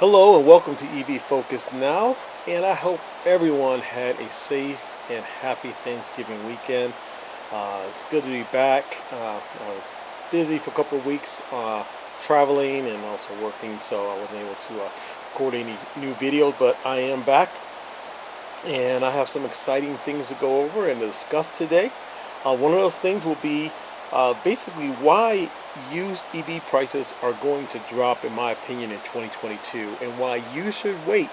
Hello and welcome to EV Focus Now, and I hope everyone had a safe and happy Thanksgiving weekend. It's good to be back. I was busy for a couple of weeks traveling and also working, so I wasn't able to record any new videos, but I am back and I have some exciting things to go over and to discuss today. One of those things will be basically why used EV prices are going to drop, in my opinion, in 2022, and why you should wait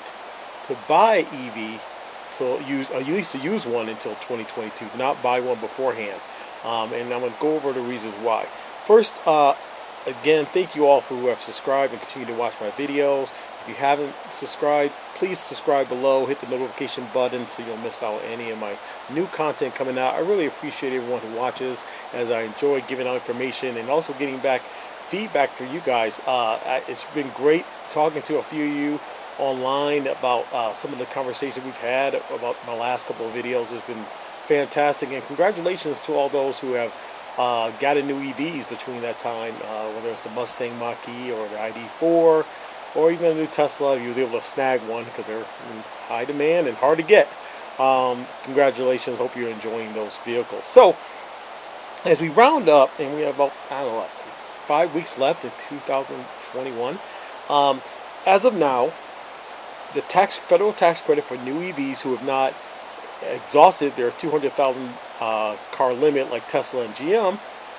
to buy EV to use, at least to use one until 2022, not buy one beforehand. And I'm going to go over the reasons why. First, again, thank you all who have subscribed and continue to watch my videos. If you haven't subscribed, please subscribe below, hit the notification button so you'll miss out on any of my new content coming out. I really appreciate everyone who watches, as I enjoy giving out information and also getting back feedback for you guys. It's been great talking to a few of you online about some of the conversations we've had about my last couple of videos. It's been fantastic, and congratulations to all those who have gotten new EVs between that time, whether it's the Mustang Mach-E or the ID4 or even a new Tesla. If you was able to snag one because they're in high demand and hard to get. Congratulations, hope you're enjoying those vehicles. So as we round up, and we have about, I don't know, 5 weeks left in 2021, as of now, the federal tax credit for new EVs who have not exhausted their 200,000 car limit like Tesla and GM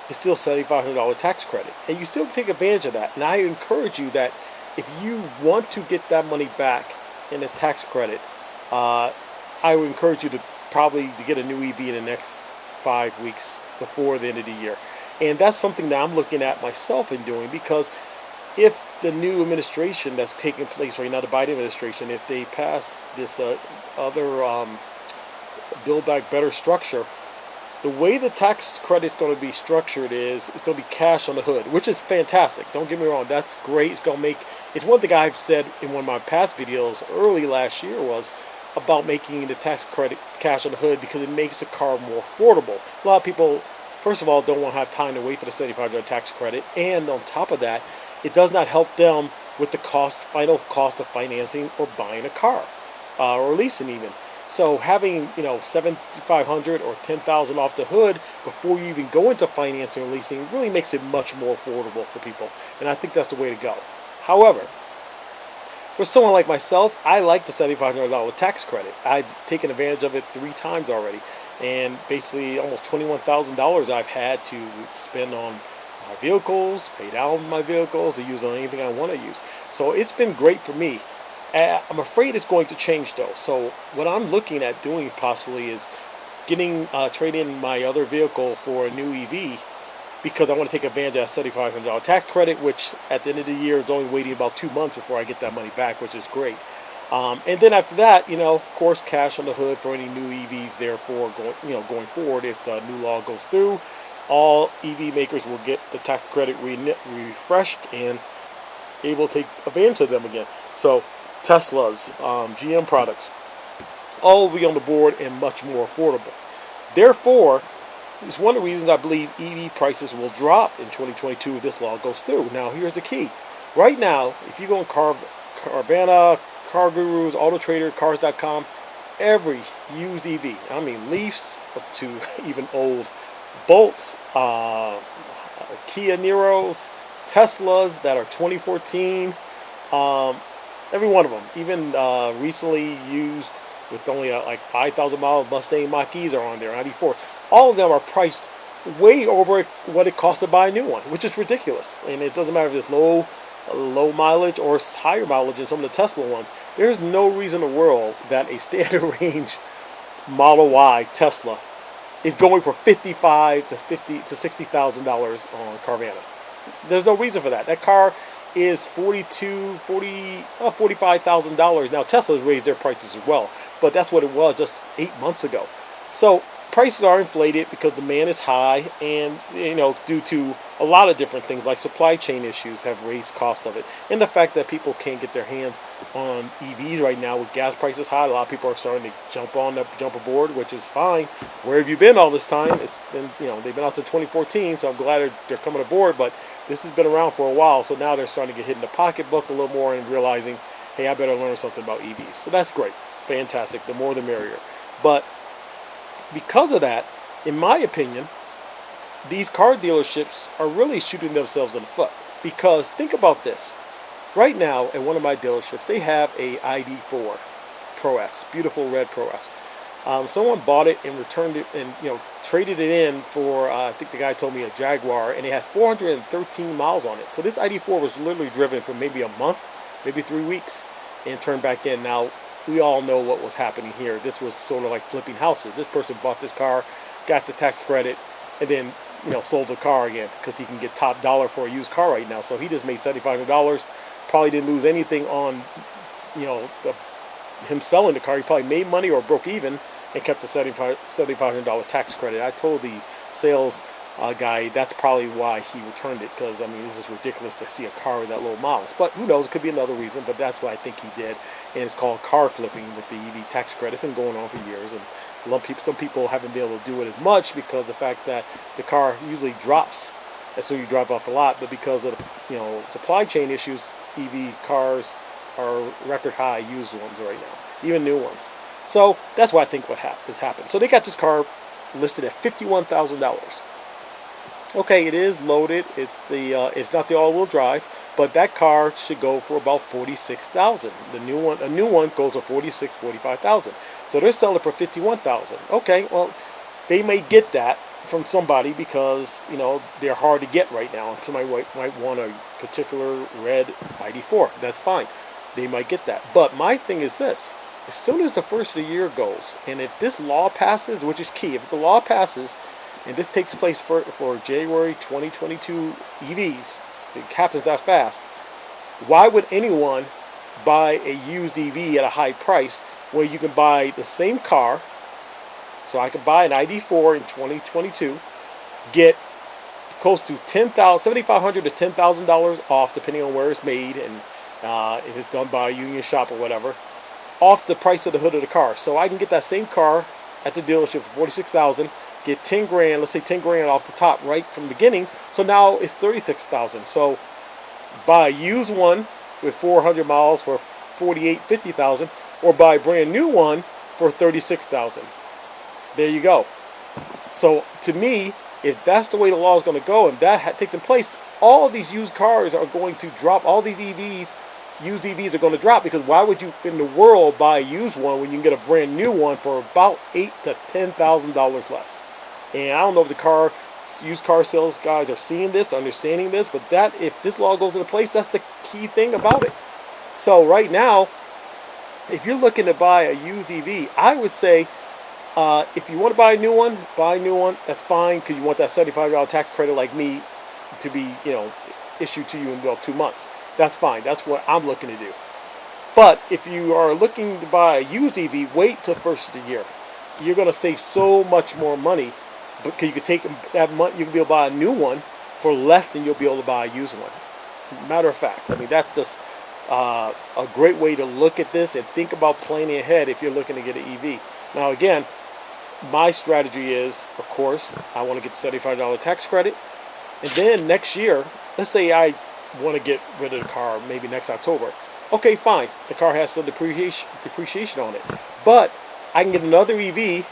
is still $7,500 tax credit, and you still take advantage of that. And I encourage you that if you want to get that money back in a tax credit, I would encourage you to probably get a new EV in the next 5 weeks before the end of the year. And that's something that I'm looking at myself in doing, because if the new administration that's taking place right now, the Biden administration, if they pass this other Build Back Better structure, the way the tax credit's going to be structured is it's going to be cash on the hood, which is fantastic. Don't get me wrong, that's great. It's one thing I've said in one of my past videos early last year was about making the tax credit cash on the hood, because it makes the car more affordable. A lot of people, first of all, don't want to have time to wait for the $7,500 tax credit, and on top of that, it does not help them with the final cost of financing or buying a car or leasing even. So having, $7,500 or $10,000 off the hood before you even go into financing or leasing really makes it much more affordable for people, and I think that's the way to go. However, for someone like myself, I like the $7,500 tax credit. I've taken advantage of it 3 times already, and basically almost $21,000 I've had to spend on my vehicles, pay down my vehicles, to use on anything I want to use. So it's been great for me. I'm afraid it's going to change though. So what I'm looking at doing possibly is trading in my other vehicle for a new EV, because I want to take advantage of that $7,500 tax credit, which at the end of the year is only waiting about 2 months before I get that money back, which is great. And then after that, of course, cash on the hood for any new EVs. Therefore, going forward, if the new law goes through, all EV makers will get the tax credit refreshed and able to take advantage of them again. So Teslas, GM products, all will be on the board and much more affordable. Therefore, it's one of the reasons I believe EV prices will drop in 2022 if this law goes through. Now, here's the key. Right now, if you go on Carvana, Car Gurus, Auto Trader, Cars.com, every used EV, I mean Leafs up to even old Bolts, Kia Niros, Teslas that are 2014, every one of them, even recently used with only like 5,000 miles Mustang Mach-E's are on there, 94. All of them are priced way over what it costs to buy a new one, which is ridiculous. And it doesn't matter if it's low mileage or higher mileage in some of the Tesla ones. There's no reason in the world that a standard range Model Y Tesla is going for $55,000 to $60,000 on Carvana. There's no reason for that. That car is $45,000. Now Tesla has raised their prices as well, but that's what it was just 8 months ago. So prices are inflated because demand is high, and due to a lot of different things like supply chain issues have raised cost of it, and the fact that people can't get their hands on EVs right now with gas prices high. A lot of people are starting to jump aboard, which is fine. Where have you been all this time? It's been, they've been out since 2014, so I'm glad they're coming aboard, but this has been around for a while, so now they're starting to get hit in the pocketbook a little more and realizing hey, I better learn something about EVs. So that's great, fantastic. The more the merrier. But because of that, in my opinion, these car dealerships are really shooting themselves in the foot. Because think about this. Right now, at one of my dealerships, they have a ID4 Pro S, beautiful red Pro S. Someone bought it and returned it, and traded it in for I think the guy told me a Jaguar, and it had 413 miles on it. So this ID4 was literally driven for maybe a month, maybe 3 weeks, and turned back in. Now we all know what was happening here. This was sort of like flipping houses. This person bought this car, got the tax credit, and then sold the car again because he can get top dollar for a used car right now. So he just made $7,500. Probably didn't lose anything on him selling the car. He probably made money or broke even and kept the $7,500 tax credit. I told the sales guy that's probably why he returned it, because I mean, this is ridiculous to see a car with that low miles. But who knows, it could be another reason, but that's what I think he did. And it's called car flipping with the EV tax credit. It's been going on for years, and some people haven't been able to do it as much because of the fact that the car usually drops as soon as you drive off the lot. But because of supply chain issues, EV cars are record high used ones right now, even new ones. So that's what I think has happened. So they got this car listed at $51,000. Okay, it is loaded. It's not the all-wheel drive, but that car should go for about $46,000. A new one goes for $45,000. So they're selling it for $51,000. Okay, well, they may get that from somebody because they're hard to get right now. Somebody might want a particular red ID4. That's fine. They might get that. But my thing is this: as soon as the first of the year goes, and if this law passes, which is key, if the law passes, and this takes place for January 2022 EVs, it happens that fast, why would anyone buy a used EV at a high price where you can buy the same car? So I could buy an ID4 in 2022, get close to $7,500 to $10,000 off, depending on where it's made, and if it's done by a union shop or whatever, off the price of the hood of the car. So I can get that same car at the dealership for $46,000, get 10 grand, let's say 10 grand off the top right from the beginning. So now it's $36,000. So buy a used one with 400 miles for $50,000, or buy a brand new one for $36,000. There you go. So to me, if that's the way the law is going to go, and that takes in place, all of these used cars are going to drop. All these used EVs are going to drop, because why would you in the world buy a used one when you can get a brand new one for about $8,000 to $10,000 less? And I don't know if the used car sales guys are seeing this, understanding this, but if this law goes into place, that's the key thing about it. So right now, if you're looking to buy a used EV, I would say, if you want to buy a new one, buy a new one. That's fine, because you want that $75 tax credit like me to be, issued to you in about 2 months. That's fine. That's what I'm looking to do. But if you are looking to buy a used EV, wait till first of the year. You're going to save so much more money, because you could take that money, you can be able to buy a new one for less than you'll be able to buy a used one. Matter of fact, I mean, that's just a great way to look at this and think about planning ahead if you're looking to get an EV. Now, again, my strategy is, of course, I want to get the $75 tax credit. And then next year, let's say I want to get rid of the car maybe next October. Okay, fine. The car has some depreciation on it. But I can get another EV,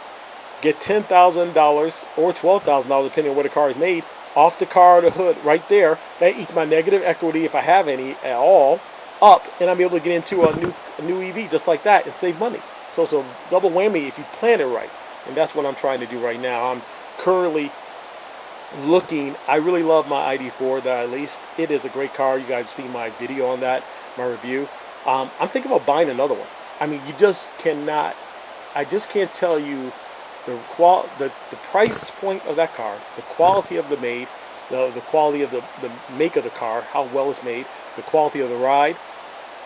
get $10,000 or $12,000, depending on where the car is made, off the car, the hood, right there. That eats my negative equity, if I have any at all, up, and I'm able to get into a new EV just like that and save money. So it's a double whammy if you plan it right. And that's what I'm trying to do right now. I'm currently looking. I really love my ID4 that I leased. It is a great car. You guys see my video on that, my review. I'm thinking about buying another one. I mean, you just cannot. I just can't tell you the price point of that car, the quality of the quality of the make of the car, how well it's made, the quality of the ride,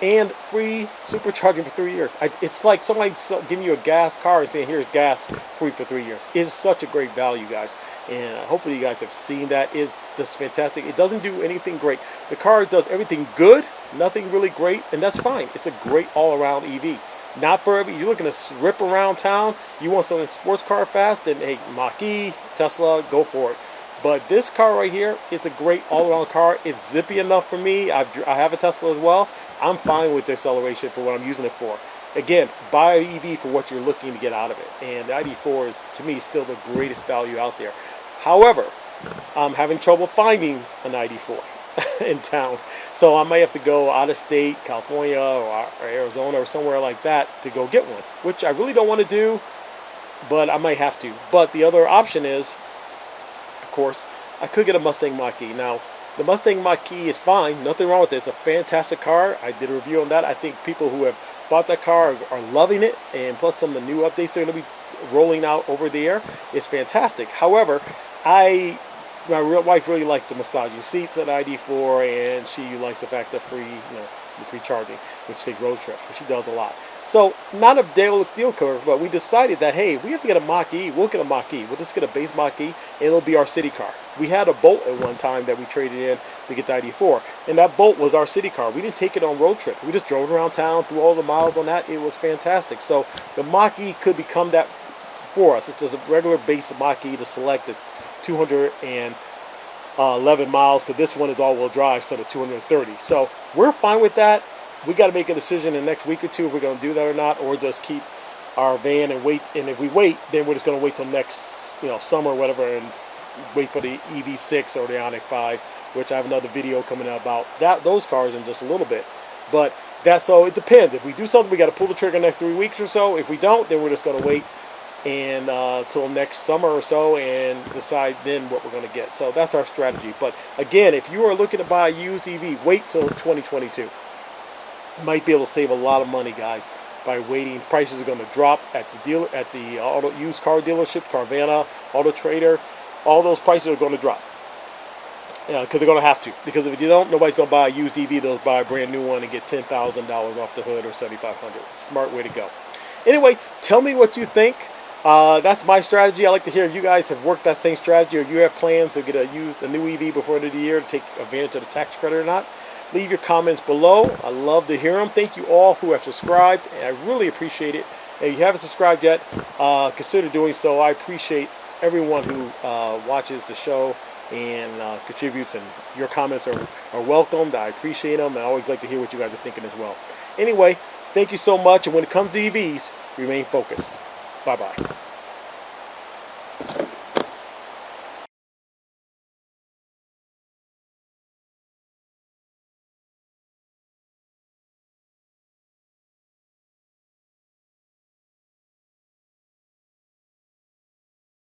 and free supercharging for 3 years. It's like somebody giving you a gas car and saying, here's gas free for 3 years. It's such a great value, guys. And hopefully you guys have seen that. It's just fantastic. It doesn't do anything great. The car does everything good, nothing really great, and that's fine. It's a great all-around EV. Not for you're looking to rip around town, you want something sports car fast, then hey, Mach-E, Tesla, go for it. But this car right here, it's a great all-around car. It's zippy enough for me. I have a Tesla as well. I'm fine with the acceleration for what I'm using it for. Again, buy an EV for what you're looking to get out of it. And the ID4 is, to me, still the greatest value out there. However, I'm having trouble finding an ID4 in town. So I may have to go out of state, California or Arizona or somewhere like that to go get one, which I really don't want to do, but I might have to. But the other option is, of course, I could get a Mustang Mach-E. Now, the Mustang Mach-E is fine. Nothing wrong with it. It's a fantastic car. I did a review on that. I think people who have bought that car are loving it. And plus some of the new updates they're going to be rolling out over there. It's fantastic. However, my wife really likes the massaging seats at ID4, and she likes the fact that the free charging, which takes road trips, which she does a lot. So not a deal killer, but we decided that, hey, we have to get a Mach-E. We'll get a Mach-E. We'll just get a base Mach-E, and it'll be our city car. We had a Bolt at one time that we traded in to get the ID4, and that Bolt was our city car. We didn't take it on road trip. We just drove around town, through all the miles on that. It was fantastic. So the Mach-E could become that for us. It's just a regular base Mach-E to select the 211 miles, because this one is all-wheel drive, so the 230. So we're fine with that. We got to make a decision in the next week or two if we're going to do that or not, or just keep our van and wait. And if we wait, then we're just going to wait till next, summer or whatever, and wait for the EV6 or the Ioniq 5, which I have another video coming out about those cars in just a little bit. But so it depends. If we do something, we got to pull the trigger in the next 3 weeks or so. If we don't, then we're just going to wait and till next summer or so and decide then what we're going to get. So that's our strategy. But again, if you are looking to buy a used EV, wait till 2022. You might be able to save a lot of money, guys, by waiting. Prices are going to drop at the auto used car dealerships, Carvana, Auto Trader. All those prices are going to drop because they're going to have to. Because if you don't, nobody's going to buy a used EV. They'll buy a brand new one and get $10,000 off the hood or $7,500. Smart way to go. Anyway, tell me what you think. That's my strategy. I like to hear if you guys have worked that same strategy, or you have plans to get a new EV before the end of the year to take advantage of the tax credit or not. Leave your comments below. I love to hear them. Thank you all who have subscribed. I really appreciate it. If you haven't subscribed yet, consider doing so. I appreciate everyone who watches the show and contributes, and your comments are welcomed. I appreciate them. I always like to hear what you guys are thinking as well. Anyway, thank you so much. And when it comes to EVs, remain focused. Bye-bye.